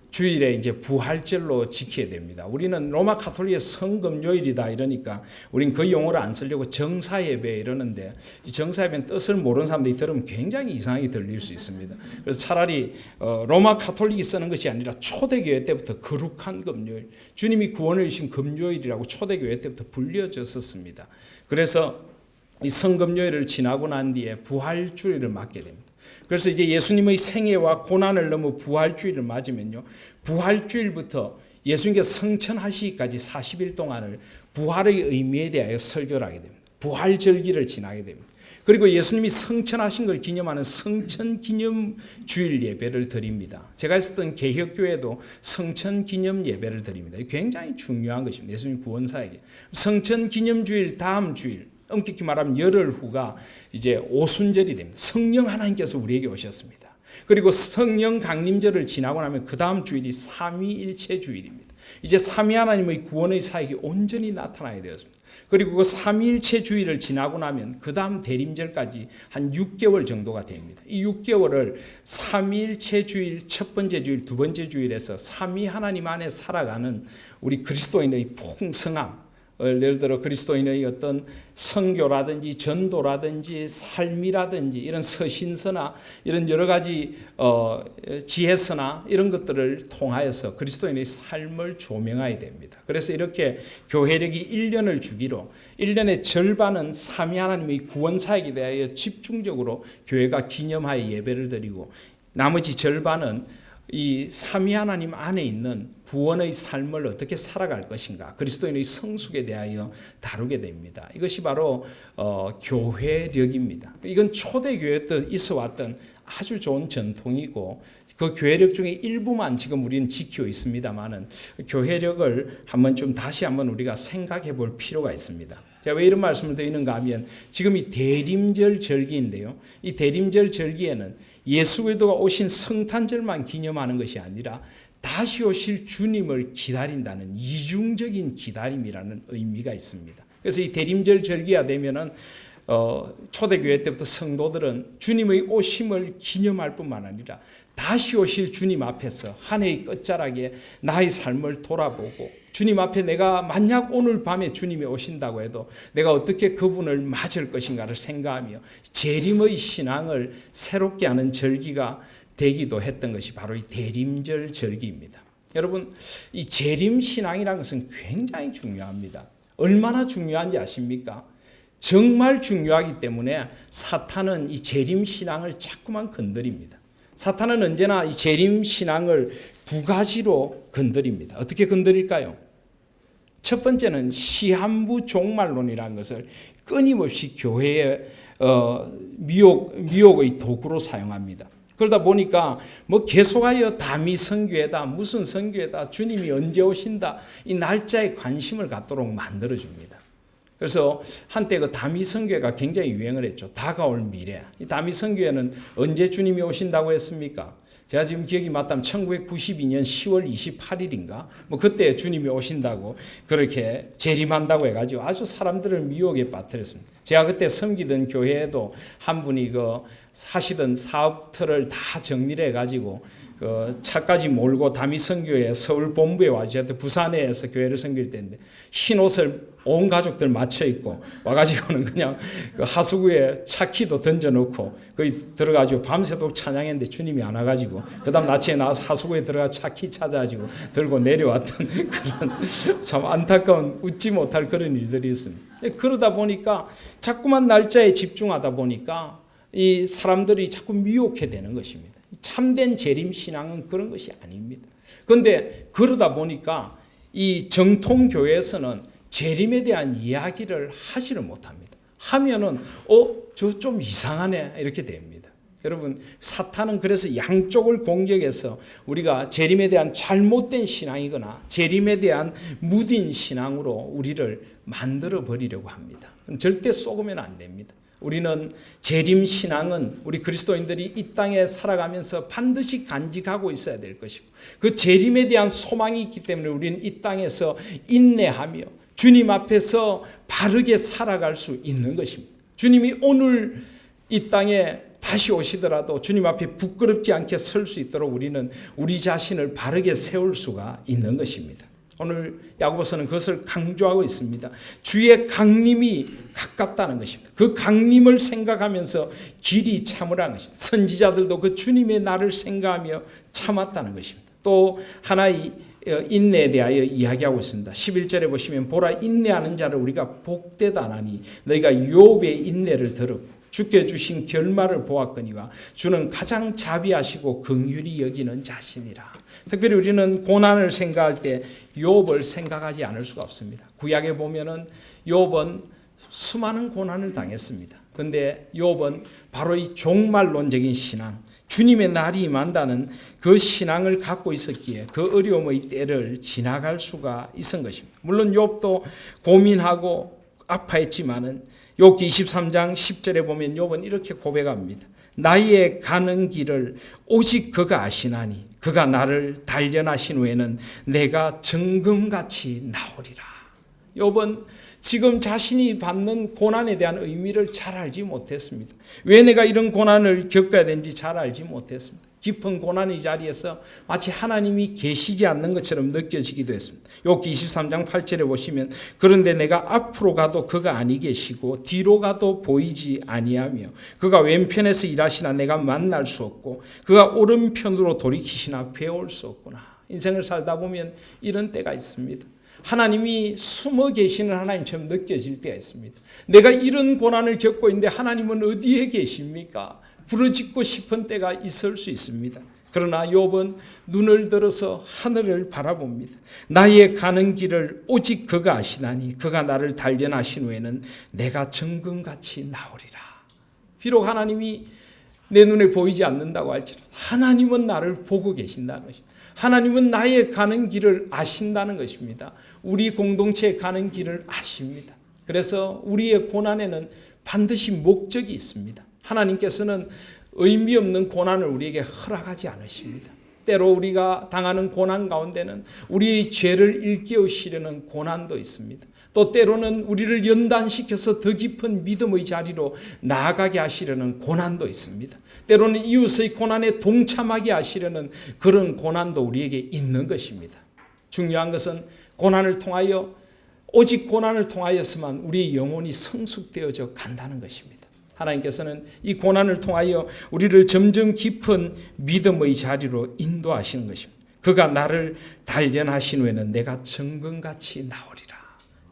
주일에 이제 부활절로 지켜야 됩니다. 우리는 로마 가톨릭의 성금요일이다 이러니까 우리는 그 용어를 안 쓰려고 정사예배 이러는데 이 정사예배는 뜻을 모르는 사람들이 들으면 굉장히 이상하게 들릴 수 있습니다. 그래서 차라리 로마 가톨릭이 쓰는 것이 아니라 초대교회 때부터 거룩한 금요일, 주님이 구원을 주신 금요일이라고 초대교회 때부터 불려졌었습니다. 그래서 이 성금요일을 지나고 난 뒤에 부활주일을 맞게 됩니다. 그래서 이제 예수님의 생애와 고난을 넘어 부활주일을 맞으면요. 부활주일부터 예수님께서 성천하시기까지 40일 동안을 부활의 의미에 대하여 설교를 하게 됩니다. 부활절기를 지나게 됩니다. 그리고 예수님이 성천하신 걸 기념하는 성천기념주일 예배를 드립니다. 제가 있었던 개혁교회도 성천기념 예배를 드립니다. 굉장히 중요한 것입니다. 예수님 구원사에게. 성천기념주일 다음 주일, 엄격히 말하면 열흘 후가 이제 오순절이 됩니다. 성령 하나님께서 우리에게 오셨습니다. 그리고 성령 강림절을 지나고 나면 그 다음 주일이 삼위일체 주일입니다. 이제 삼위 하나님의 구원의 사역이 온전히 나타나게 되었습니다. 그리고 그 삼위일체 주일을 지나고 나면 그 다음 대림절까지 한 6개월 정도가 됩니다. 이 6개월을 삼위일체 주일, 첫 번째 주일, 두 번째 주일에서 삼위 하나님 안에 살아가는 우리 그리스도인의 풍성함, 예를 들어 그리스도인의 어떤 선교라든지 전도라든지 삶이라든지 이런 서신서나 이런 여러 가지 지혜서나 이런 것들을 통하여서 그리스도인의 삶을 조명해야 됩니다. 그래서 이렇게 교회력이 1년을 주기로 1년의 절반은 삼위 하나님의 구원사역에 대하여 집중적으로 교회가 기념하여 예배를 드리고 나머지 절반은 이 삼위 하나님 안에 있는 구원의 삶을 어떻게 살아갈 것인가, 그리스도인의 성숙에 대하여 다루게 됩니다. 이것이 바로 교회력입니다. 이건 초대교회 때 있어 왔던 아주 좋은 전통이고 그 교회력 중에 일부만 지금 우리는 지키고 있습니다만은 교회력을 다시 한번 우리가 생각해 볼 필요가 있습니다. 제가 왜 이런 말씀을 드리는가 하면 지금 이 대림절 절기인데요. 이 대림절 절기에는 예수 그리스도가 오신 성탄절만 기념하는 것이 아니라 다시 오실 주님을 기다린다는 이중적인 기다림이라는 의미가 있습니다. 그래서 이 대림절 절기가 되면은 초대교회 때부터 성도들은 주님의 오심을 기념할 뿐만 아니라 다시 오실 주님 앞에서 한 해의 끝자락에 나의 삶을 돌아보고 주님 앞에 내가 만약 오늘 밤에 주님이 오신다고 해도 내가 어떻게 그분을 맞을 것인가를 생각하며 재림의 신앙을 새롭게 하는 절기가 되기도 했던 것이 바로 이 대림절 절기입니다. 여러분, 이 재림 신앙이라는 것은 굉장히 중요합니다. 얼마나 중요한지 아십니까? 정말 중요하기 때문에 사탄은 이 재림 신앙을 자꾸만 건드립니다. 사탄은 언제나 이 재림 신앙을 두 가지로 건드립니다. 어떻게 건드릴까요? 첫 번째는 시한부 종말론이라는 것을 끊임없이 교회의 미혹의 도구로 사용합니다. 그러다 보니까 계속하여 다미 선교회다, 무슨 선교회다, 주님이 언제 오신다, 이 날짜에 관심을 갖도록 만들어줍니다. 그래서 한때 그 다미 선교회가 굉장히 유행을 했죠. 다가올 미래. 이 다미 선교회는 언제 주님이 오신다고 했습니까? 제가 지금 기억이 맞다면 1992년 10월 28일인가? 그때 주님이 오신다고 그렇게 재림한다고 해가지고 아주 사람들을 미혹에 빠뜨렸습니다. 제가 그때 섬기던 교회에도 한 분이 하시던 사업터를 다 정리를 해가지고 차까지 몰고 다미 선교회 서울 본부에 와주셨던 부산에서 교회를 섬길 때인데 흰 옷을 온 가족들 맞춰 입고 와가지고는 그냥 하수구에 차키도 던져놓고 거기 들어가지고 밤새도록 찬양했는데 주님이 안 와가지고 그 다음 아침에 나와서 하수구에 들어가 차키 찾아가지고 들고 내려왔던 그런 참 안타까운 웃지 못할 그런 일들이 있습니다. 그러다 보니까 자꾸만 날짜에 집중하다 보니까 이 사람들이 자꾸 미혹해 되는 것입니다. 참된 재림 신앙은 그런 것이 아닙니다. 그런데 그러다 보니까 이 정통 교회에서는 재림에 대한 이야기를 하지를 못합니다. 하면은 저 좀 이상하네 이렇게 됩니다. 여러분, 사탄은 그래서 양쪽을 공격해서 우리가 재림에 대한 잘못된 신앙이거나 재림에 대한 무딘 신앙으로 우리를 만들어 버리려고 합니다. 절대 속으면 안 됩니다. 우리는 재림 신앙은 우리 그리스도인들이 이 땅에 살아가면서 반드시 간직하고 있어야 될 것이고 그 재림에 대한 소망이 있기 때문에 우리는 이 땅에서 인내하며 주님 앞에서 바르게 살아갈 수 있는 것입니다. 주님이 오늘 이 땅에 다시 오시더라도 주님 앞에 부끄럽지 않게 설 수 있도록 우리는 우리 자신을 바르게 세울 수가 있는 것입니다. 오늘 야고보서는 그것을 강조하고 있습니다. 주의 강림이 가깝다는 것입니다. 그 강림을 생각하면서 길이 참으라는 것입니다. 선지자들도 그 주님의 날을 생각하며 참았다는 것입니다. 또 하나의 인내에 대하여 이야기하고 있습니다. 11절에 보시면 보라 인내하는 자를 우리가 복되다 하나니 너희가 욥의 인내를 들었고 주께 주신 결말을 보았거니와 주는 가장 자비하시고 긍휼히 여기는 자신이라. 특별히 우리는 고난을 생각할 때 욥을 생각하지 않을 수가 없습니다. 구약에 보면은 욥은 수많은 고난을 당했습니다. 그런데 욥은 바로 이 종말론적인 신앙, 주님의 날이 임한다는 그 신앙을 갖고 있었기에 그 어려움의 때를 지나갈 수가 있은 것입니다. 물론 욥도 고민하고 아파했지만은 욥기 23장 10절에 보면 욥은 이렇게 고백합니다. 나의 가는 길을 오직 그가 아시나니 그가 나를 단련하신 후에는 내가 정금같이 나오리라. 욥은 지금 자신이 받는 고난에 대한 의미를 잘 알지 못했습니다. 왜 내가 이런 고난을 겪어야 되는지 잘 알지 못했습니다. 깊은 고난의 자리에서 마치 하나님이 계시지 않는 것처럼 느껴지기도 했습니다. 욥기 23장 8절에 보시면 그런데 내가 앞으로 가도 그가 아니 계시고 뒤로 가도 보이지 아니하며 그가 왼편에서 일하시나 내가 만날 수 없고 그가 오른편으로 돌이키시나 배울 수 없구나. 인생을 살다 보면 이런 때가 있습니다. 하나님이 숨어 계시는 하나님처럼 느껴질 때가 있습니다. 내가 이런 고난을 겪고 있는데 하나님은 어디에 계십니까? 부르짖고 싶은 때가 있을 수 있습니다. 그러나 욥은 눈을 들어서 하늘을 바라봅니다. 나의 가는 길을 오직 그가 아시나니 그가 나를 단련하신 후에는 내가 정금같이 나오리라. 비록 하나님이 내 눈에 보이지 않는다고 할지라도 하나님은 나를 보고 계신다는 것입니다. 하나님은 나의 가는 길을 아신다는 것입니다. 우리 공동체에 가는 길을 아십니다. 그래서 우리의 고난에는 반드시 목적이 있습니다. 하나님께서는 의미 없는 고난을 우리에게 허락하지 않으십니다. 때로 우리가 당하는 고난 가운데는 우리의 죄를 일깨우시려는 고난도 있습니다. 또 때로는 우리를 연단시켜서 더 깊은 믿음의 자리로 나아가게 하시려는 고난도 있습니다. 때로는 이웃의 고난에 동참하게 하시려는 그런 고난도 우리에게 있는 것입니다. 중요한 것은 고난을 통하여 오직 고난을 통하여서만 우리의 영혼이 성숙되어져 간다는 것입니다. 하나님께서는 이 고난을 통하여 우리를 점점 깊은 믿음의 자리로 인도하시는 것입니다. 그가 나를 단련하신 후에는 내가 정금같이 나오리라.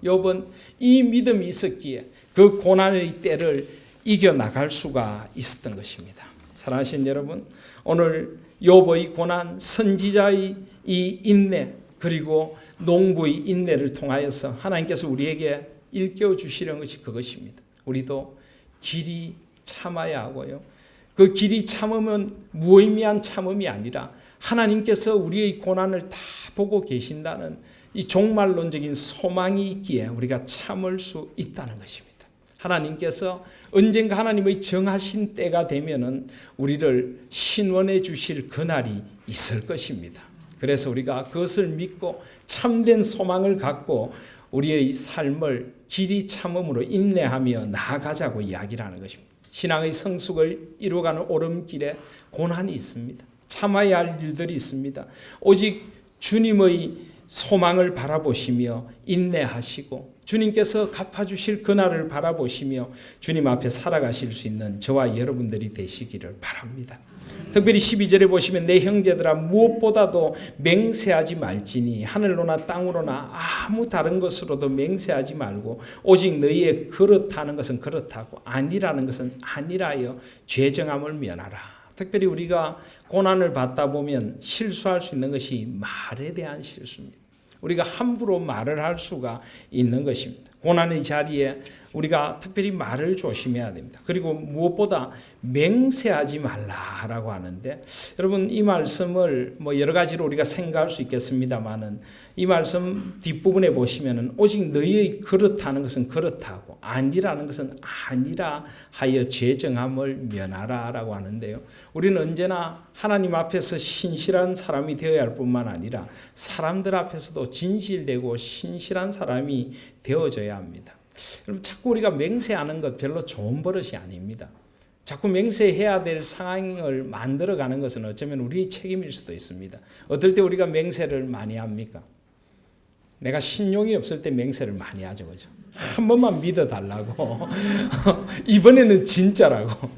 욥은 이 믿음이 있었기에 그 고난의 때를 이겨나갈 수가 있었던 것입니다. 사랑하신 여러분, 오늘 욥의 고난, 선지자의 이 인내, 그리고 농부의 인내를 통하여서 하나님께서 우리에게 일깨워 주시려는 것이 그것입니다. 우리도 길이 참아야 하고요. 그 길이 참으면 무의미한 참음이 아니라 하나님께서 우리의 고난을 다 보고 계신다는 이 종말론적인 소망이 있기에 우리가 참을 수 있다는 것입니다. 하나님께서 언젠가 하나님의 정하신 때가 되면은 우리를 신원해 주실 그날이 있을 것입니다. 그래서 우리가 그것을 믿고 참된 소망을 갖고 우리의 삶을 길이 참음으로 인내하며 나아가자고 이야기를 하는 것입니다. 신앙의 성숙을 이루어가는 오름길에 고난이 있습니다. 참아야 할 일들이 있습니다. 오직 주님의 소망을 바라보시며 인내하시고 주님께서 갚아주실 그날을 바라보시며 주님 앞에 살아가실 수 있는 저와 여러분들이 되시기를 바랍니다. 특별히 12절에 보시면 내 형제들아 무엇보다도 맹세하지 말지니 하늘로나 땅으로나 아무 다른 것으로도 맹세하지 말고 오직 너희의 그렇다는 것은 그렇다고 아니라는 것은 아니라여 죄정함을 면하라. 특별히 우리가 고난을 받다 보면 실수할 수 있는 것이 말에 대한 실수입니다. 우리가 함부로 말을 할 수가 있는 것입니다. 고난의 자리에 우리가 특별히 말을 조심해야 됩니다. 그리고 무엇보다 맹세하지 말라라고 하는데 여러분 이 말씀을 여러 가지로 우리가 생각할 수 있겠습니다만은 이 말씀 뒷부분에 보시면은 오직 너희의 그렇다는 것은 그렇다고 아니라는 것은 아니라 하여 죄정함을 면하라라고 하는데요. 우리는 언제나 하나님 앞에서 신실한 사람이 되어야 할 뿐만 아니라 사람들 앞에서도 진실되고 신실한 사람이 되어져야 합니다. 여러분 자꾸 우리가 맹세하는 것 별로 좋은 버릇이 아닙니다. 자꾸 맹세해야 될 상황을 만들어가는 것은 어쩌면 우리의 책임일 수도 있습니다. 어떨 때 우리가 맹세를 많이 합니까? 내가 신용이 없을 때 맹세를 많이 하죠. 그죠? 한 번만 믿어달라고. 이번에는 진짜라고.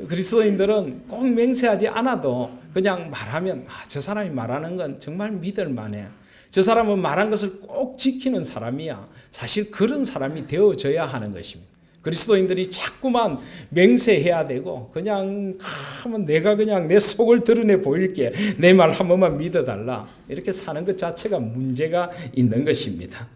그리스도인들은 꼭 맹세하지 않아도 그냥 말하면 저 사람이 말하는 건 정말 믿을 만해. 저 사람은 말한 것을 꼭 지키는 사람이야. 사실 그런 사람이 되어져야 하는 것입니다. 그리스도인들이 자꾸만 맹세해야 되고 그냥 하면 내가 그냥 내 속을 드러내 보일게 내 말 한 번만 믿어달라 이렇게 사는 것 자체가 문제가 있는 것입니다.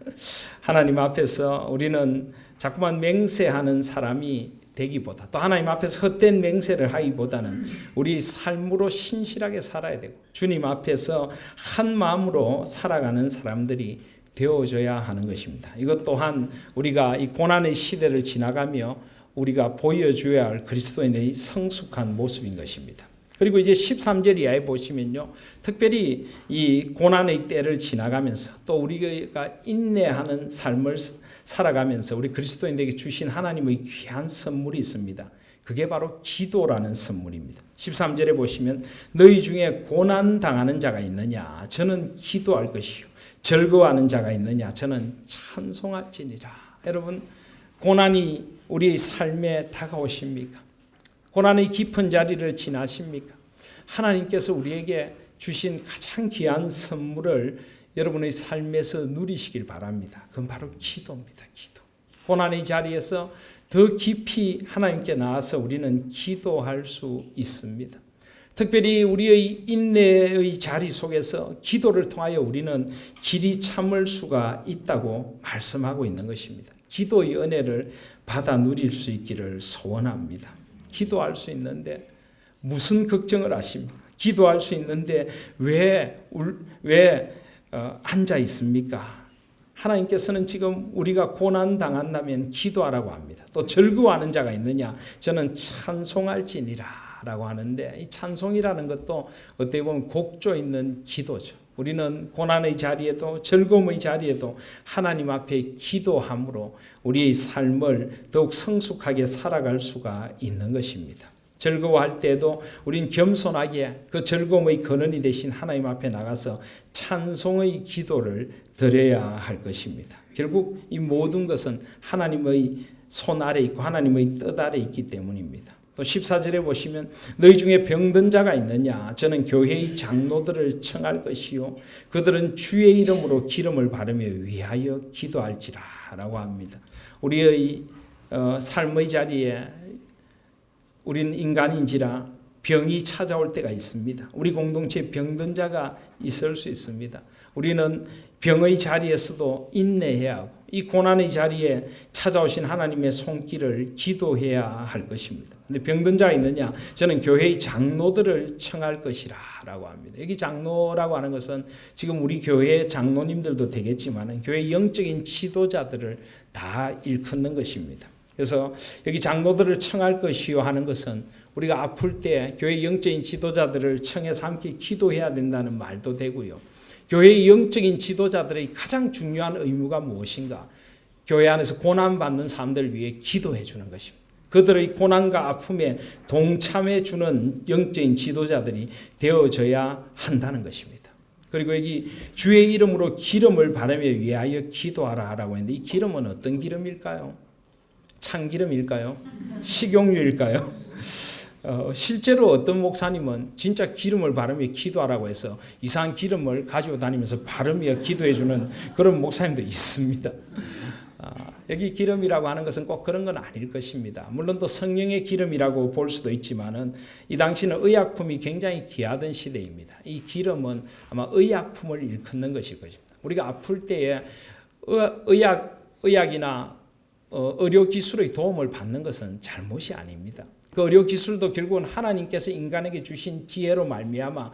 하나님 앞에서 우리는 자꾸만 맹세하는 사람이 되기보다 또 하나님 앞에서 헛된 맹세를 하기보다는 우리 삶으로 신실하게 살아야 되고 주님 앞에서 한 마음으로 살아가는 사람들이 되어져야 하는 것입니다. 이것 또한 우리가 이 고난의 시대를 지나가며 우리가 보여줘야 할 그리스도인의 성숙한 모습인 것입니다. 그리고 이제 13절 이하에 보시면요. 특별히 이 고난의 때를 지나가면서 또 우리가 인내하는 삶을 살아가면서 우리 그리스도인들에게 주신 하나님의 귀한 선물이 있습니다. 그게 바로 기도라는 선물입니다. 13절에 보시면 너희 중에 고난 당하는 자가 있느냐 저는 기도할 것이요 즐거워하는 자가 있느냐 저는 찬송할지니라. 여러분 고난이 우리의 삶에 다가오십니까? 고난의 깊은 자리를 지나십니까? 하나님께서 우리에게 주신 가장 귀한 선물을 여러분의 삶에서 누리시길 바랍니다. 그건 바로 기도입니다. 기도. 고난의 자리에서 더 깊이 하나님께 나와서 우리는 기도할 수 있습니다. 특별히 우리의 인내의 자리 속에서 기도를 통하여 우리는 길이 참을 수가 있다고 말씀하고 있는 것입니다. 기도의 은혜를 받아 누릴 수 있기를 소원합니다. 기도할 수 있는데 무슨 걱정을 하십니까? 기도할 수 있는데 왜 앉아 있습니까? 하나님께서는 지금 우리가 고난 당한다면 기도하라고 합니다. 또 즐거워하는 자가 있느냐? 저는 찬송할지니라 라고 하는데, 이 찬송이라는 것도 어떻게 보면 곡조 있는 기도죠. 우리는 고난의 자리에도 즐거움의 자리에도 하나님 앞에 기도함으로 우리의 삶을 더욱 성숙하게 살아갈 수가 있는 것입니다. 즐거워할 때도 우린 겸손하게 그 즐거움의 근원이 되신 하나님 앞에 나가서 찬송의 기도를 드려야 할 것입니다. 결국 이 모든 것은 하나님의 손 아래 있고 하나님의 뜻 아래 있기 때문입니다. 또 14절에 보시면 너희 중에 병든 자가 있느냐? 저는 교회의 장로들을 청할 것이요 그들은 주의 이름으로 기름을 바르며 위하여 기도할지라 라고 합니다. 우리의 삶의 자리에 우리는 인간인지라 병이 찾아올 때가 있습니다. 우리 공동체에 병든 자가 있을 수 있습니다. 우리는 병의 자리에서도 인내해야 하고 이 고난의 자리에 찾아오신 하나님의 손길을 기도해야 할 것입니다. 근데 병든 자가 있느냐? 저는 교회의 장로들을 청할 것이라 라고 합니다. 여기 장로라고 하는 것은 지금 우리 교회의 장로님들도 되겠지만 교회의 영적인 지도자들을 다 일컫는 것입니다. 그래서 여기 장로들을 청할 것이요 하는 것은 우리가 아플 때 교회 영적인 지도자들을 청해서 함께 기도해야 된다는 말도 되고요. 교회의 영적인 지도자들의 가장 중요한 의무가 무엇인가? 교회 안에서 고난받는 사람들을 위해 기도해 주는 것입니다. 그들의 고난과 아픔에 동참해 주는 영적인 지도자들이 되어져야 한다는 것입니다. 그리고 여기 주의 이름으로 기름을 바르며 위하여 기도하라 라고 했는데, 이 기름은 어떤 기름일까요? 참기름일까요? 식용유일까요? 실제로 어떤 목사님은 진짜 기름을 바르며 기도하라고 해서 이상한 기름을 가지고 다니면서 바르며 기도해주는 그런 목사님도 있습니다. 여기 기름이라고 하는 것은 꼭 그런 건 아닐 것입니다. 물론 또 성령의 기름이라고 볼 수도 있지만은 이 당시는 의약품이 굉장히 귀하던 시대입니다. 이 기름은 아마 의약품을 일컫는 것일 것입니다. 우리가 아플 때에 의학이나 의료 기술의 도움을 받는 것은 잘못이 아닙니다. 그 의료 기술도 결국은 하나님께서 인간에게 주신 지혜로 말미암아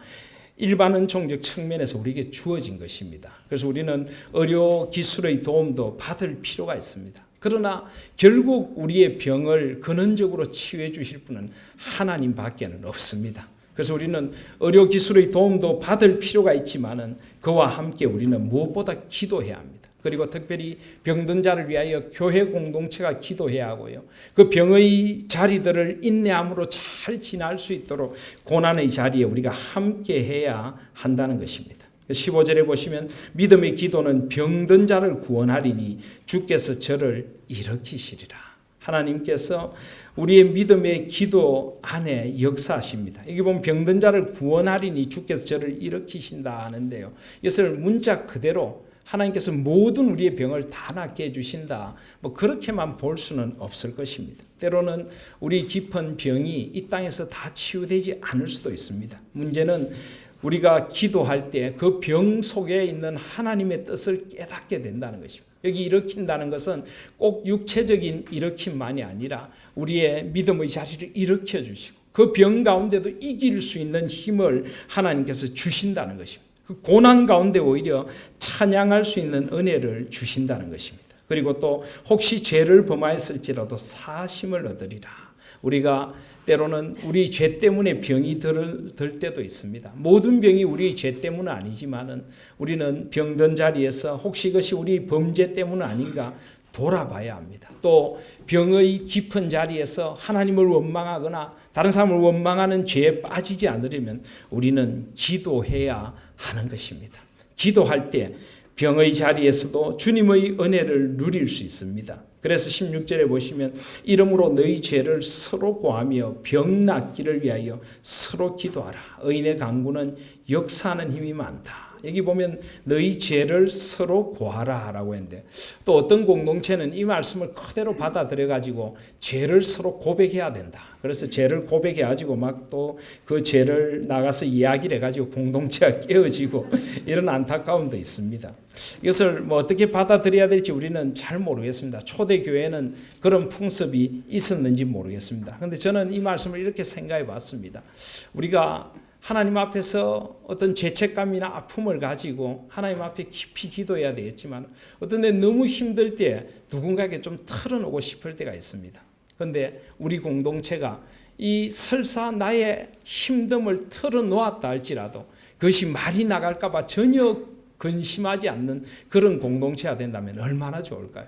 일반 은총적 측면에서 우리에게 주어진 것입니다. 그래서 우리는 의료 기술의 도움도 받을 필요가 있습니다. 그러나 결국 우리의 병을 근원적으로 치유해 주실 분은 하나님 밖에는 없습니다. 그래서 우리는 의료 기술의 도움도 받을 필요가 있지만은 그와 함께 우리는 무엇보다 기도해야 합니다. 그리고 특별히 병든 자를 위하여 교회 공동체가 기도해야 하고요. 그 병의 자리들을 인내함으로 잘 지날 수 있도록 고난의 자리에 우리가 함께 해야 한다는 것입니다. 15절에 보시면 믿음의 기도는 병든 자를 구원하리니 주께서 저를 일으키시리라. 하나님께서 우리의 믿음의 기도 안에 역사하십니다. 여기 보면 병든 자를 구원하리니 주께서 저를 일으키신다 하는데요. 이것을 문자 그대로 하나님께서 모든 우리의 병을 다 낫게 해주신다, 그렇게만 볼 수는 없을 것입니다. 때로는 우리 깊은 병이 이 땅에서 다 치유되지 않을 수도 있습니다. 문제는 우리가 기도할 때 그 병 속에 있는 하나님의 뜻을 깨닫게 된다는 것입니다. 여기 일으킨다는 것은 꼭 육체적인 일으킴만이 아니라 우리의 믿음의 자리를 일으켜 주시고 그 병 가운데도 이길 수 있는 힘을 하나님께서 주신다는 것입니다. 그 고난 가운데 오히려 찬양할 수 있는 은혜를 주신다는 것입니다. 그리고 또 혹시 죄를 범하였을지라도 사심을 얻으리라. 우리가 때로는 우리 죄 때문에 병이 들 때도 있습니다. 모든 병이 우리 죄 때문은 아니지만은 우리는 병든 자리에서 혹시 이것이 우리 범죄 때문은 아닌가 돌아봐야 합니다. 또 병의 깊은 자리에서 하나님을 원망하거나 다른 사람을 원망하는 죄에 빠지지 않으려면 우리는 기도해야 하는 것입니다. 기도할 때 병의 자리에서도 주님의 은혜를 누릴 수 있습니다. 그래서 16절에 보시면 이름으로 너희 죄를 서로 고하며 병 낫기를 위하여 서로 기도하라. 의인의 간구는 역사하는 힘이 많다. 여기 보면 너희 죄를 서로 고하라라고 했는데 또 어떤 공동체는 이 말씀을 그대로 받아들여가지고 죄를 서로 고백해야 된다. 그래서 죄를 고백해가지고 막 또 그 죄를 나가서 이야기를 해가지고 공동체가 깨어지고 이런 안타까움도 있습니다. 이것을 뭐 어떻게 받아들여야 될지 우리는 잘 모르겠습니다. 초대교회는 그런 풍습이 있었는지 모르겠습니다. 그런데 저는 이 말씀을 이렇게 생각해 봤습니다. 우리가 하나님 앞에서 어떤 죄책감이나 아픔을 가지고 하나님 앞에 깊이 기도해야 되겠지만 어떤 데 너무 힘들 때 누군가에게 좀 털어놓고 싶을 때가 있습니다. 그런데 우리 공동체가 이 설사 나의 힘듦을 털어놓았다 할지라도 그것이 말이 나갈까 봐 전혀 근심하지 않는 그런 공동체가 된다면 얼마나 좋을까요?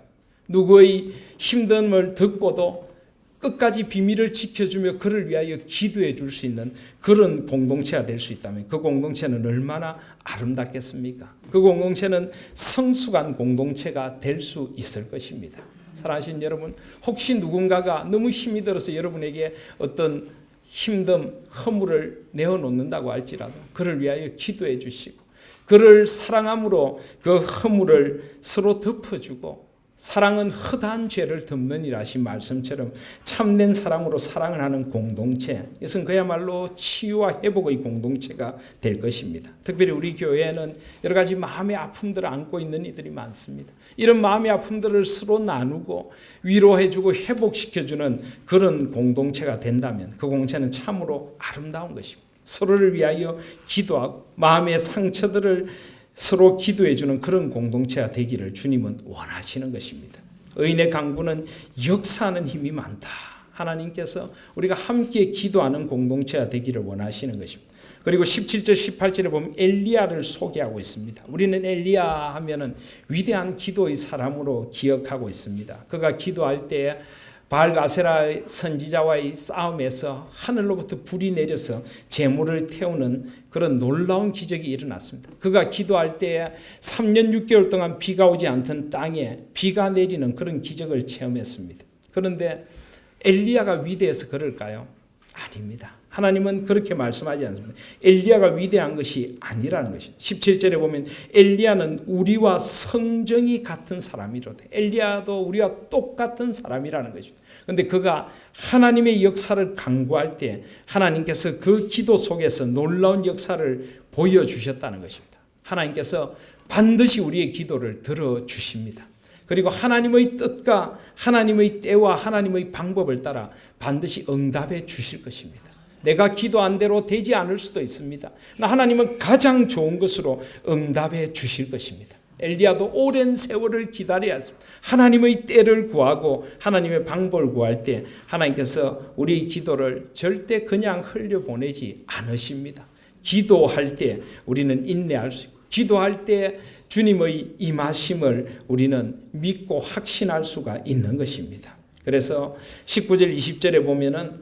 누구의 힘듦을 듣고도 끝까지 비밀을 지켜주며 그를 위하여 기도해 줄 수 있는 그런 공동체가 될 수 있다면 그 공동체는 얼마나 아름답겠습니까? 그 공동체는 성숙한 공동체가 될 수 있을 것입니다. 사랑하신 여러분, 혹시 누군가가 너무 힘이 들어서 여러분에게 어떤 힘듦, 허물을 내어놓는다고 할지라도 그를 위하여 기도해 주시고 그를 사랑함으로 그 허물을 서로 덮어주고 사랑은 허다한 죄를 덮느니라 하신 말씀처럼 참된 사랑으로 사랑을 하는 공동체, 이것은 그야말로 치유와 회복의 공동체가 될 것입니다. 특별히 우리 교회에는 여러 가지 마음의 아픔들을 안고 있는 이들이 많습니다. 이런 마음의 아픔들을 서로 나누고 위로해주고 회복시켜주는 그런 공동체가 된다면 그 공동체는 참으로 아름다운 것입니다. 서로를 위하여 기도하고 마음의 상처들을 서로 기도해주는 그런 공동체가 되기를 주님은 원하시는 것입니다. 의인의 강구는 역사하는 힘이 많다. 하나님께서 우리가 함께 기도하는 공동체가 되기를 원하시는 것입니다. 그리고 17절 18절에 보면 엘리야를 소개하고 있습니다. 우리는 엘리야 하면은 위대한 기도의 사람으로 기억하고 있습니다. 그가 기도할 때 바알과 아세라 선지자와의 싸움에서 하늘로부터 불이 내려서 재물을 태우는 그런 놀라운 기적이 일어났습니다. 그가 기도할 때 3년 6개월 동안 비가 오지 않던 땅에 비가 내리는 그런 기적을 체험했습니다. 그런데 엘리야가 위대해서 그럴까요? 아닙니다. 하나님은 그렇게 말씀하지 않습니다. 엘리야가 위대한 것이 아니라는 것입니다. 17절에 보면 엘리야는 우리와 성정이 같은 사람이로되, 엘리야도 우리와 똑같은 사람이라는 것입니다. 그런데 그가 하나님의 역사를 간구할 때 하나님께서 그 기도 속에서 놀라운 역사를 보여주셨다는 것입니다. 하나님께서 반드시 우리의 기도를 들어주십니다. 그리고 하나님의 뜻과 하나님의 때와 하나님의 방법을 따라 반드시 응답해 주실 것입니다. 내가 기도한 대로 되지 않을 수도 있습니다. 하나님은 가장 좋은 것으로 응답해 주실 것입니다. 엘리야도 오랜 세월을 기다려야 했습니다. 하나님의 때를 구하고 하나님의 방법을 구할 때 하나님께서 우리의 기도를 절대 그냥 흘려보내지 않으십니다. 기도할 때 우리는 인내할 수 있고 기도할 때 주님의 임하심을 우리는 믿고 확신할 수가 있는 것입니다. 그래서 19절 20절에 보면은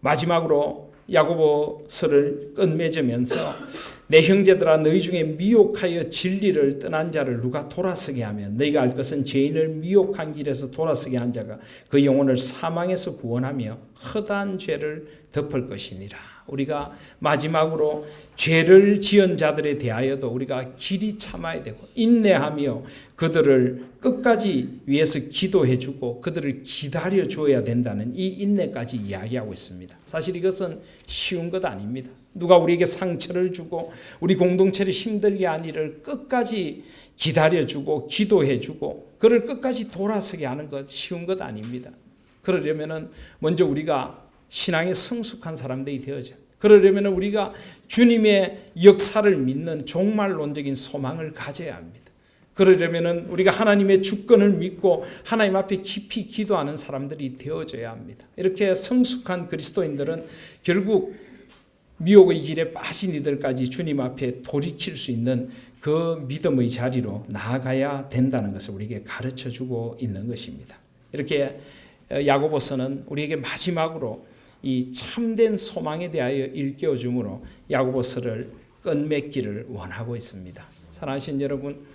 마지막으로 야고보서를 끝맺으면서 내 형제들아 너희 중에 미혹하여 진리를 떠난 자를 누가 돌아서게 하면 너희가 알 것은 죄인을 미혹한 길에서 돌아서게 한 자가 그 영혼을 사망에서 구원하며 허다한 죄를 덮을 것이니라. 우리가 마지막으로 죄를 지은 자들에 대하여도 우리가 길이 참아야 되고 인내하며 그들을 끝까지 위해서 기도해주고 그들을 기다려 주어야 된다는 이 인내까지 이야기하고 있습니다. 사실 이것은 쉬운 것 아닙니다. 누가 우리에게 상처를 주고 우리 공동체를 힘들게 한 일을 끝까지 기다려주고 기도해주고 그를 끝까지 돌아서게 하는 것 쉬운 것 아닙니다. 그러려면 먼저 우리가 신앙에 성숙한 사람들이 되어져. 그러려면 우리가 주님의 역사를 믿는 종말론적인 소망을 가져야 합니다. 그러려면 우리가 하나님의 주권을 믿고 하나님 앞에 깊이 기도하는 사람들이 되어져야 합니다. 이렇게 성숙한 그리스도인들은 결국 미혹의 길에 빠진 이들까지 주님 앞에 돌이킬 수 있는 그 믿음의 자리로 나아가야 된다는 것을 우리에게 가르쳐주고 있는 것입니다. 이렇게 야고보서는 우리에게 마지막으로 이 참된 소망에 대하여 일깨워주므로 야고보서를 끝맺기를 원하고 있습니다. 사랑하신 여러분,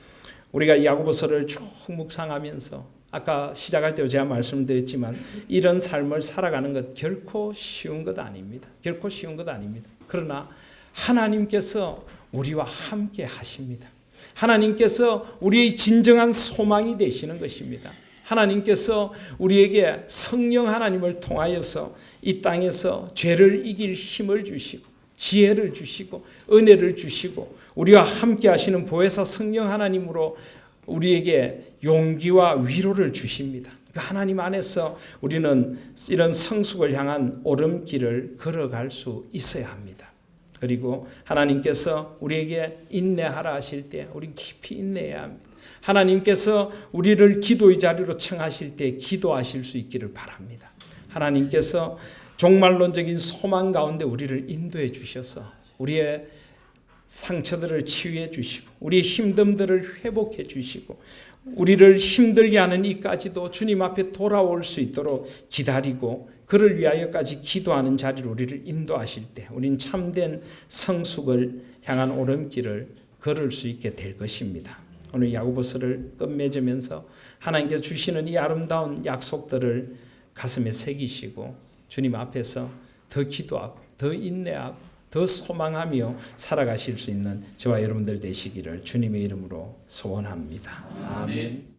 우리가 야고보서를 쭉 묵상하면서 아까 시작할 때 제가 말씀드렸지만 이런 삶을 살아가는 것 결코 쉬운 것 아닙니다. 결코 쉬운 것 아닙니다. 그러나 하나님께서 우리와 함께 하십니다. 하나님께서 우리의 진정한 소망이 되시는 것입니다. 하나님께서 우리에게 성령 하나님을 통하여서 이 땅에서 죄를 이길 힘을 주시고 지혜를 주시고 은혜를 주시고 우리와 함께 하시는 보혜사 성령 하나님으로 우리에게 용기와 위로를 주십니다. 하나님 안에서 우리는 이런 성숙을 향한 오름길을 걸어갈 수 있어야 합니다. 그리고 하나님께서 우리에게 인내하라 하실 때 우리는 깊이 인내해야 합니다. 하나님께서 우리를 기도의 자리로 청하실 때 기도하실 수 있기를 바랍니다. 하나님께서 종말론적인 소망 가운데 우리를 인도해 주셔서 우리의 상처들을 치유해 주시고 우리의 힘듦들을 회복해 주시고 우리를 힘들게 하는 이까지도 주님 앞에 돌아올 수 있도록 기다리고 그를 위하여까지 기도하는 자리로 우리를 인도하실 때 우리는 참된 성숙을 향한 오름길을 걸을 수 있게 될 것입니다. 오늘 야고보서를 끝맺으면서 하나님께서 주시는 이 아름다운 약속들을 가슴에 새기시고 주님 앞에서 더 기도하고 더 인내하고 더 소망하며 살아가실 수 있는 저와 여러분들 되시기를 주님의 이름으로 소원합니다. 아멘.